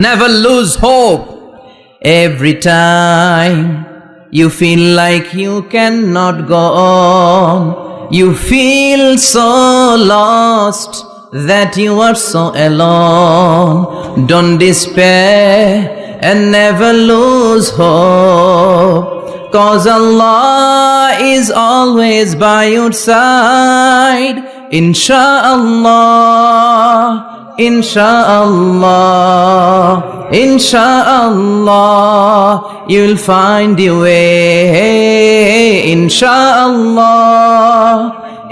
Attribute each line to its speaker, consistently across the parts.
Speaker 1: Never lose hope. Every time you feel like you cannot go on, you feel so lost that you are so alone. Don't despair and never lose hope, 'cause Allah is always by your side. Insha'Allah, Insha'Allah, Insha'Allah, you'll find your way. Insha'Allah,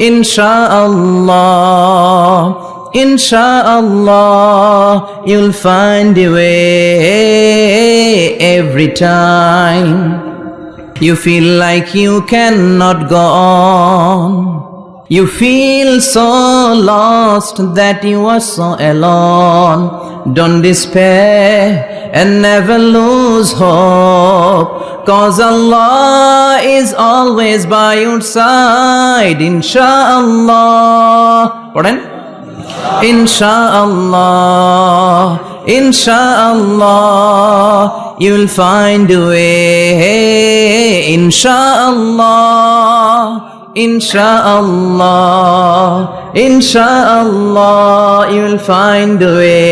Speaker 1: Insha'Allah, Insha'Allah, you'll find your way. Every time you feel like you cannot go on, you feel so lost that you are so alone. Don't despair and never lose hope, 'cause Allah is always by your side. Insha'Allah. Pardon? Insha'Allah, Insha'Allah, you'll find a way. Insha'Allah, Insha'Allah, Insha'Allah, you'll find a way.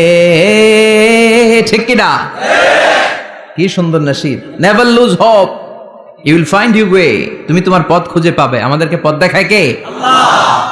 Speaker 1: ঠিক কি না? কি সুন্দর নসিব। Never lose hope, you will find your way. তুমি তোমার পথ খুঁজে পাবে। আমাদেরকে পথ দেখায় কে? আল্লাহ।